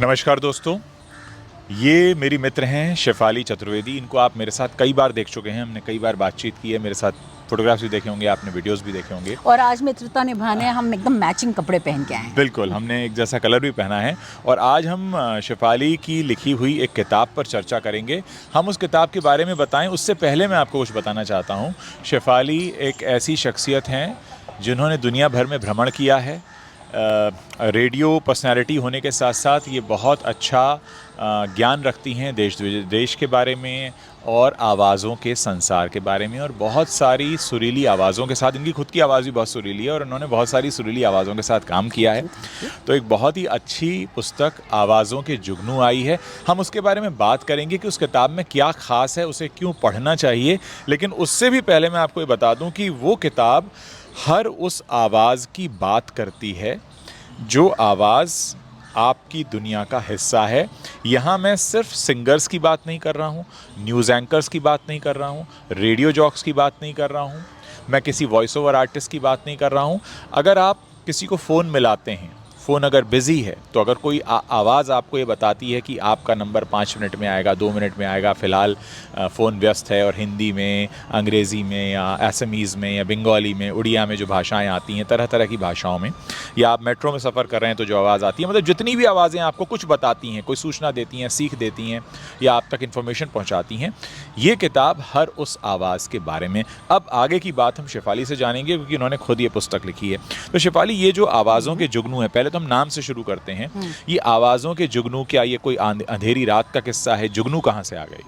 नमस्कार दोस्तों, ये मेरी मित्र हैं शेफाली चतुर्वेदी। इनको आप मेरे साथ कई बार देख चुके हैं, हमने कई बार बातचीत की है, मेरे साथ फोटोग्राफ्स भी देखे होंगे, आपने वीडियोस भी देखे होंगे। और आज मित्रता निभाने हम एकदम मैचिंग कपड़े पहन के आए हैं। बिल्कुल, हमने एक जैसा कलर भी पहना है और आज हम शेफाली की लिखी हुई एक किताब पर चर्चा करेंगे। हम उस किताब के बारे में बताएं उससे पहले मैं आपको कुछ बताना चाहता हूँ। शेफाली एक ऐसी शख्सियत हैं जिन्होंने दुनिया भर में भ्रमण किया है। रेडियो पर्सनालिटी होने के साथ साथ ये बहुत अच्छा ज्ञान रखती हैं देश के बारे में और आवाज़ों के संसार के बारे में, और बहुत सारी सुरीली आवाज़ों के साथ। इनकी खुद की आवाज़ भी बहुत सुरीली है और उन्होंने बहुत सारी सुरीली आवाज़ों के साथ काम किया है। तो एक बहुत ही अच्छी पुस्तक आवाज़ों के जुगनू आई है। हम उसके बारे में बात करेंगे कि उस किताब में क्या ख़ास है, उसे क्यों पढ़ना चाहिए। लेकिन उससे भी पहले मैं आपको ये बता दूं कि वो किताब हर उस आवाज़ की बात करती है जो आवाज़ आपकी दुनिया का हिस्सा है। यहाँ मैं सिर्फ सिंगर्स की बात नहीं कर रहा हूँ, न्यूज़ एंकर्स की बात नहीं कर रहा हूँ, रेडियो जॉक्स की बात नहीं कर रहा हूँ, मैं किसी वॉइस ओवर आर्टिस्ट की बात नहीं कर रहा हूँ। अगर आप किसी को फ़ोन मिलाते हैं, फ़ोन अगर बिज़ी है, तो अगर कोई आवाज़ आपको ये बताती है कि आपका नंबर 5 मिनट में आएगा, 2 मिनट में आएगा, फ़िलहाल फ़ोन व्यस्त है, और हिंदी में, अंग्रेज़ी में, या असमीज़ में, या बंगाली में, उड़िया में जो भाषाएं आती हैं, तरह तरह की भाषाओं में, या आप मेट्रो में सफ़र कर रहे हैं तो जो आवाज़ आती है, मतलब जितनी भी आवाज़ें आपको कुछ बताती हैं, कोई सूचना देती हैं, सीख देती हैं, या आप तक इन्फॉर्मेशन पहुँचाती हैं, ये किताब हर उस आवाज़ के बारे में। अब आगे की बात हम शेफाली से जानेंगे क्योंकि उन्होंने खुद ये पुस्तक लिखी है। तो शेफाली, ये जो आवाज़ों के जुगनू है, पहले तो हम नाम से शुरू करते हैं। ये आवाज़ों के जुगनू, क्या ये कोई अंधेरी रात का किस्सा है? जुगनू कहाँ से आ गई?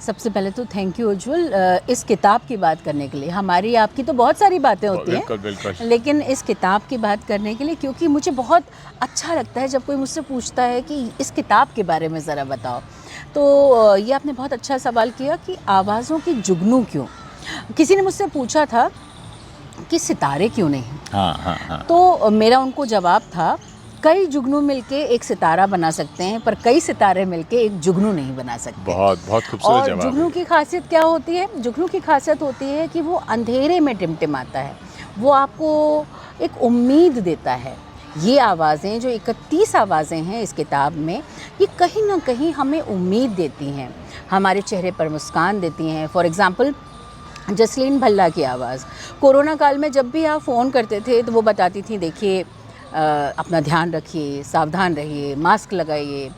सबसे पहले तो थैंक यू उज्जवल, इस किताब की बात करने के लिए। हमारी आपकी तो बहुत सारी बातें होती हैं, बिल्कुल बिल्कुल, लेकिन इस किताब की बात करने के लिए, क्योंकि मुझे बहुत अच्छा लगता है जब कोई मुझसे पूछता है कि इस किताब के बारे में ज़रा बताओ। तो ये आपने बहुत अच्छा सवाल किया कि आवाज़ों की जुगनू क्यों। किसी ने मुझसे पूछा था कि सितारे क्यों नहीं। हाँ। तो मेरा उनको जवाब था, कई जुगनू मिलके एक सितारा बना सकते हैं, पर कई सितारे मिलके एक जुगनू नहीं बना सकते। बहुत खूबसूरत और जवाब। जुगनू की खासियत क्या होती है? जुगनू की खासियत होती है कि वो अंधेरे में टिमटिमाता है, वो आपको एक उम्मीद देता है। ये आवाज़ें, जो 31 आवाज़ें हैं इस किताब में, ये कहीं ना कहीं हमें उम्मीद देती हैं, हमारे चेहरे पर मुस्कान देती हैं। फॉर एग्ज़ाम्पल, जसलीन भल्ला की आवाज़। कोरोना काल में जब भी आप फ़ोन करते थे तो वो बताती थी, देखिए अपना ध्यान रखिए, सावधान रहिए, मास्क लगाइए।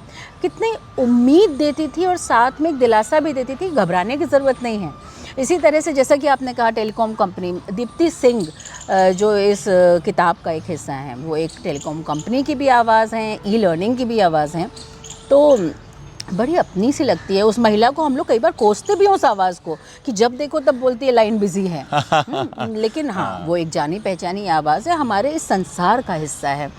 कितनी उम्मीद देती थी और साथ में एक दिलासा भी देती थी, घबराने की ज़रूरत नहीं है। इसी तरह से जैसा कि आपने कहा, टेलीकॉम कंपनी, दीप्ति सिंह जो इस किताब का एक हिस्सा हैं, वो एक टेलीकॉम कंपनी की भी आवाज़ हैं, ई लर्निंग की भी आवाज़ हैं। तो बड़ी अपनी सी लगती है। उस महिला को हम लोग कई बार कोसते भी हैं, उस आवाज़ को, कि जब देखो तब बोलती है लाइन बिजी है। लेकिन हाँ, वो एक जानी पहचानी आवाज़ है, हमारे इस संसार का हिस्सा है।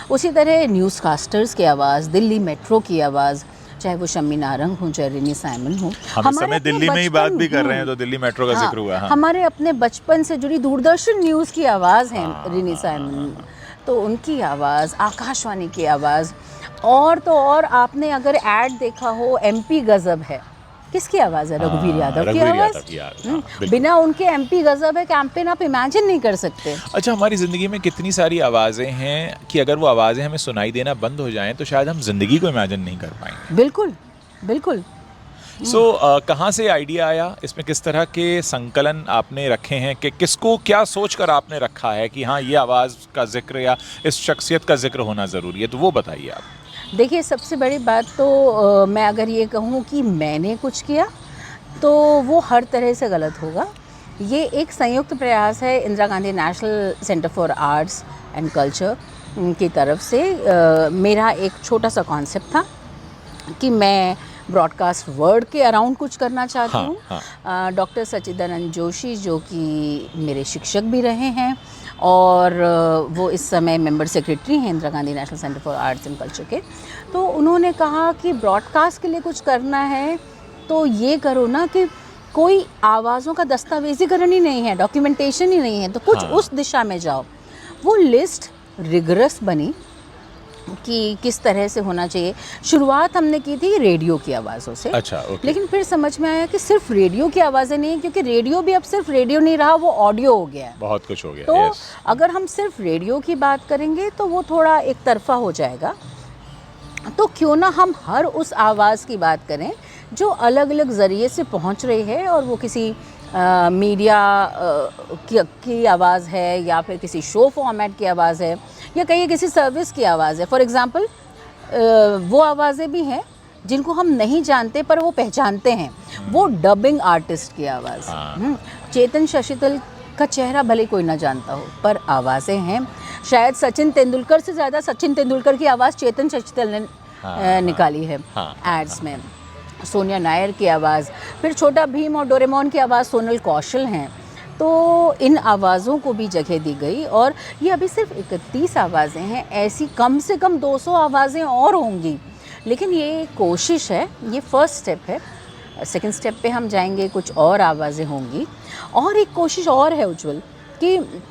उसी तरह न्यूज़ कास्टर्स की आवाज़, दिल्ली मेट्रो की आवाज़, चाहे वो शम्मी नारंग हो, चाहे रिनी साइमन हो। हम इस समय दिल्ली में ही बात भी कर रहे हैं तो दिल्ली मेट्रो का जिक्र हुआ। हाँ। हमारे अपने बचपन से जुड़ी दूरदर्शन न्यूज़ की आवाज़ है रिनी साइमन, तो उनकी आवाज़, आकाशवाणी की आवाज़। और तो और, आपने अगर ऐड देखा हो, एमपी गजब है, किसकी आवाज़ है? रघुवीर यादव की आवाज़। बिना उनके एमपी गजब है कैंपेन आप इमेजिन नहीं कर सकते। अच्छा, हमारी ज़िंदगी में कितनी सारी आवाज़ें हैं कि अगर वो आवाज़ें हमें सुनाई देना बंद हो जाएं तो शायद हम ज़िंदगी को इमेजिन नहीं कर पाएंगे। बिल्कुल। कहाँ से आइडिया आया इसमें? किस तरह के संकलन आपने रखे हैं कि किसको क्या सोचकर आपने रखा है कि हाँ, ये आवाज़ का जिक्र या इस शख्सियत का जिक्र होना ज़रूरी है, तो वो बताइए आप। देखिए, सबसे बड़ी बात तो मैं अगर ये कहूँ कि मैंने कुछ किया तो वो हर तरह से गलत होगा। ये एक संयुक्त प्रयास है Indira Gandhi national centre for arts and culture की तरफ से। मेरा एक छोटा सा कॉन्सेप्ट था कि मैं ब्रॉडकास्ट वर्ड के अराउंड कुछ करना चाहती हूँ। डॉक्टर सच्चिदानंद जोशी, जो कि मेरे शिक्षक भी रहे हैं और वो इस समय मेंबर सेक्रेटरी हैं Indira Gandhi national centre for arts and culture के, तो उन्होंने कहा कि ब्रॉडकास्ट के लिए कुछ करना है तो ये करो ना कि कोई आवाज़ों का दस्तावेजीकरण ही नहीं है, डॉक्यूमेंटेशन ही नहीं है, तो कुछ उस दिशा में जाओ। वो लिस्ट रिगरस बनी कि किस तरह से होना चाहिए। शुरुआत हमने की थी रेडियो की आवाज़ों से। अच्छा, ओके। लेकिन फिर समझ में आया कि सिर्फ रेडियो की आवाज़ें नहीं, क्योंकि रेडियो भी अब सिर्फ रेडियो नहीं रहा, वो ऑडियो हो गया है, बहुत कुछ हो गया। तो अगर हम सिर्फ रेडियो की बात करेंगे तो वो थोड़ा एक तरफा हो जाएगा। तो क्यों ना हम हर उस आवाज़ की बात करें जो अलग अलग ज़रिए से पहुंच रही है, और वो किसी मीडिया की आवाज़ है, या फिर किसी शो फॉर्मेट की आवाज़ है, या कहीं किसी सर्विस की आवाज़ है। फॉर एग्ज़ाम्पल वो आवाज़ें भी हैं जिनको हम नहीं जानते पर वो पहचानते हैं, वो डबिंग आर्टिस्ट की आवाज़। चेतन शशितल का चेहरा भले कोई ना जानता हो, पर आवाज़ें हैं। शायद सचिन तेंदुलकर से ज़्यादा सचिन तेंदुलकर की आवाज़ चेतन शशितल ने निकाली है एड्स में। सोनिया नायर की आवाज़, फिर छोटा भीम और डोरेमोन की आवाज़ सोनल कौशल हैं। तो इन आवाज़ों को भी जगह दी गई, और ये अभी सिर्फ 31 आवाज़ें हैं, ऐसी कम से कम 200 आवाज़ें और होंगी। लेकिन ये कोशिश है, ये फर्स्ट स्टेप है। सेकंड स्टेप पे हम जाएंगे, कुछ और आवाज़ें होंगी। और एक कोशिश और है उज्जवल, कि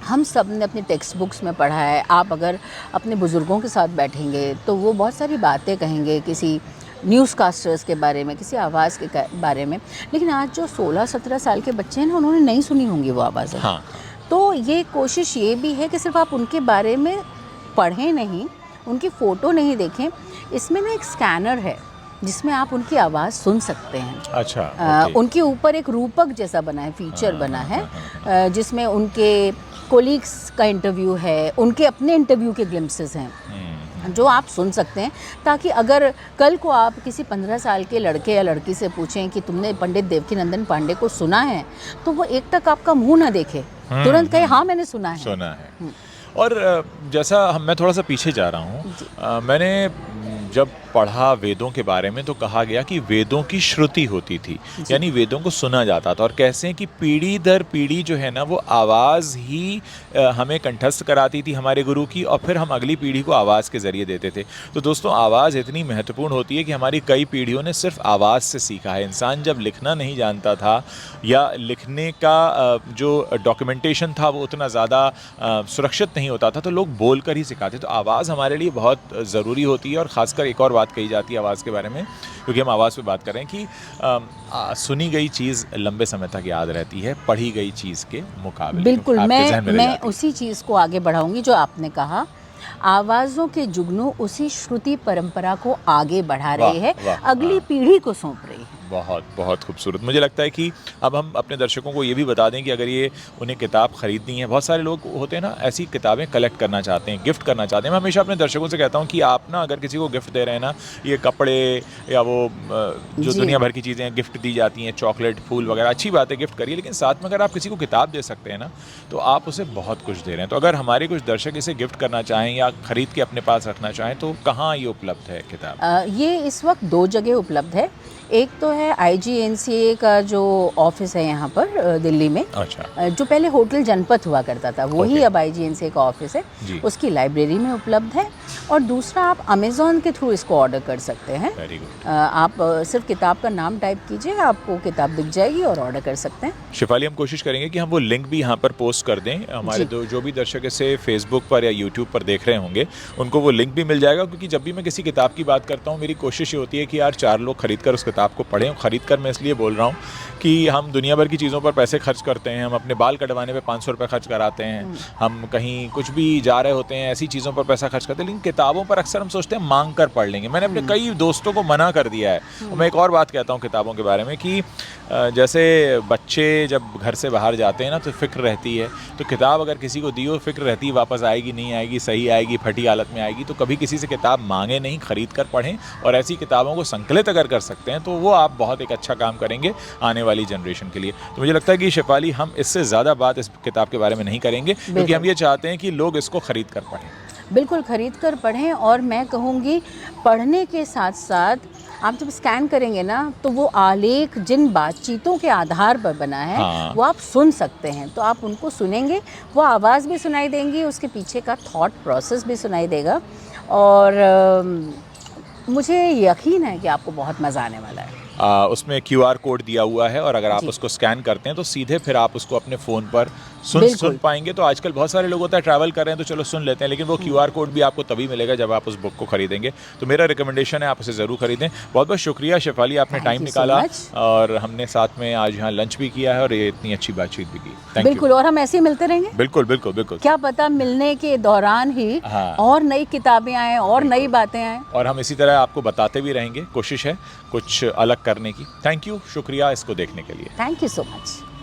हम सब ने अपनी टेक्स्ट बुक्स में पढ़ा है। आप अगर अपने बुज़ुर्गों के साथ बैठेंगे तो वो बहुत सारी बातें कहेंगे किसी न्यूज़कास्टर्स के बारे में, किसी आवाज़ के बारे में। लेकिन आज जो 16-17 साल के बच्चे हैं ना, उन्होंने नहीं सुनी होंगी वो आवाज़ें। हाँ। तो ये कोशिश ये भी है कि सिर्फ आप उनके बारे में पढ़ें नहीं, उनकी फ़ोटो नहीं देखें। इसमें ना एक स्कैनर है जिसमें आप उनकी आवाज़ सुन सकते हैं। अच्छा। उनके ऊपर एक रूपक जैसा बना है, फीचर बना है, जिसमें उनके कोलीग्स का इंटरव्यू है, उनके अपने इंटरव्यू के ग्लिम्पसेस हैं जो आप सुन सकते हैं, ताकि अगर कल को आप किसी 15 साल के लड़के या लड़की से पूछें कि तुमने पंडित देवकीनंदन पांडे को सुना है, तो वो एक तक आपका मुंह ना देखे, तुरंत कहे हाँ मैंने सुना है। और जैसा मैं थोड़ा सा पीछे जा रहा हूँ, मैंने जब पढ़ा वेदों के बारे में तो कहा गया कि वेदों की श्रुति होती थी, यानी वेदों को सुना जाता था। और कैसे कि पीढ़ी दर पीढ़ी जो है ना, वो आवाज़ ही हमें कंठस्थ कराती थी हमारे गुरु की, और फिर हम अगली पीढ़ी को आवाज़ के ज़रिए देते थे। तो दोस्तों, आवाज़ इतनी महत्वपूर्ण होती है कि हमारी कई पीढ़ियों ने सिर्फ आवाज़ से सीखा है। इंसान जब लिखना नहीं जानता था, या लिखने का जो डॉक्यूमेंटेशन था वो उतना ज़्यादा सुरक्षित नहीं होता था, तो लोग बोल कर ही सिखाते। तो आवाज़ हमारे लिए बहुत ज़रूरी होती है। और ख़ासकर एक और बात कही जाती है आवाज़ के बारे में, क्योंकि हम आवाज़ पे बात कर रहे हैं, कि सुनी गई चीज़ लंबे समय तक याद रहती है पढ़ी गई चीज़ के मुकाबले। बिल्कुल, मैं उसी चीज़ को आगे बढ़ाऊंगी जो आपने कहा। आवाज़ों के जुगनू उसी श्रुति परंपरा को आगे बढ़ा रहे हैं, अगली पीढ़ी को सौंप रही है। बहुत बहुत खूबसूरत। मुझे लगता है कि अब हम अपने दर्शकों को ये भी बता दें कि अगर ये उन्हें किताब ख़रीदनी है, बहुत सारे लोग होते हैं ना ऐसी किताबें कलेक्ट करना चाहते हैं, गिफ्ट करना चाहते हैं। मैं हमेशा अपने दर्शकों से कहता हूँ कि आप ना अगर किसी को गिफ्ट दे रहे हैं ना, ये कपड़े या वो जो दुनिया भर की चीज़ें गिफ्ट दी जाती हैं, चॉकलेट, फूल वगैरह, अच्छी बात है, गिफ्ट करिए, लेकिन साथ में अगर आप किसी को किताब दे सकते हैं ना, तो आप उसे बहुत कुछ दे रहे हैं। तो अगर हमारे कुछ दर्शक इसे गिफ्ट करना चाहें या ख़रीद के अपने पास रखना चाहें, तो कहाँ ये उपलब्ध है किताब? ये इस वक्त 2 जगह उपलब्ध है। एक तो है IGNCA का जो ऑफिस है यहाँ पर दिल्ली में। अच्छा। जो पहले होटल जनपद हुआ करता था, वही अब IGNCA का ऑफिस है, उसकी लाइब्रेरी में उपलब्ध है। और दूसरा, आप अमेज़ॉन के थ्रू इसको ऑर्डर कर सकते हैं। Very good. आप सिर्फ किताब का नाम टाइप कीजिए, आपको किताब दिख जाएगी और ऑर्डर कर सकते हैं। शिफाली, हम कोशिश करेंगे कि हम वो लिंक भी यहाँ पर पोस्ट कर दें। हमारे जो भी दर्शक इसे फेसबुक पर या यूट्यूब पर देख रहे होंगे, उनको वो लिंक भी मिल जाएगा। क्योंकि जब भी मैं किसी किताब की बात करता हूँ, मेरी कोशिश ये होती है कि यार 4 लोग खरीद कर उस किताब को पढ़ें। खरीद कर मैं इसलिए बोल रहा हूँ कि हम दुनिया भर की चीज़ों पर पैसे खर्च करते हैं। हम अपने बाल कटवाने पे 500 रुपये खर्च कराते हैं, हम कहीं कुछ भी जा रहे होते हैं, ऐसी चीज़ों पर पैसा खर्च करते हैं। लेकिन किताबों पर अक्सर हम सोचते हैं मांग कर पढ़ लेंगे। मैंने अपने कई दोस्तों को मना कर दिया है। और मैं एक और बात कहता हूँ किताबों के बारे में, कि जैसे बच्चे जब घर से बाहर जाते हैं ना, तो फ़िक्र रहती है। तो किताब अगर किसी को दी हो, फ़िक्र रहती है वापस आएगी नहीं आएगी, सही आएगी, फटी हालत में आएगी। तो कभी किसी से किताब मांगे नहीं, ख़रीद कर पढ़ें। और ऐसी किताबों को संकलित अगर कर सकते हैं, तो वो आप बहुत एक अच्छा काम करेंगे आने वाली जनरेशन के लिए। तो मुझे लगता है कि शिफाली, हम इससे ज़्यादा बात इस किताब के बारे में नहीं करेंगे, क्योंकि हम ये चाहते हैं कि लोग इसको ख़रीद कर पढ़ें। बिल्कुल, ख़रीद कर पढ़ें। और मैं कहूँगी, पढ़ने के साथ साथ आप जब स्कैन करेंगे ना, तो वो आलेख जिन बातचीतों के आधार पर बना है, वो आप सुन सकते हैं। तो आप उनको सुनेंगे, वो आवाज़ भी सुनाई देंगी, उसके पीछे का थॉट प्रोसेस भी सुनाई देगा। और मुझे यकीन है कि आपको बहुत मज़ा आने वाला है। उसमें QR कोड दिया हुआ है और अगर आप जी। उसको स्कैन करते हैं तो सीधे फिर आप उसको अपने फ़ोन पर सुन बिल्कुल। पाएंगे। तो आजकल बहुत सारे लोग होता है ट्रैवल कर रहे हैं तो चलो सुन लेते हैं, लेकिन वो QR कोड भी आपको तभी मिलेगा जब आप उस बुक को खरीदेंगे। तो मेरा रिकमेंडेशन है आप उसे ज़रूर खरीदें। बहुत बहुत शुक्रिया शेफाली, आपने Thank टाइम you so निकाला much. और हमने साथ में आज यहाँ लंच भी किया है और ये इतनी अच्छी बातचीत भी की। थैंक बिल्कुल, और हम ऐसे ही मिलते रहेंगे। यू। बिल्कुल बिल्कुल बिल्कुल। क्या पता मिलने के दौरान ही हाँ। और नई किताबें आएँ और नई बातें आएँ। और हम इसी तरह आपको बताते भी रहेंगे, कोशिश है कुछ अलग करने की। थैंक यू, शुक्रिया इसको देखने के लिए। Thank you so much.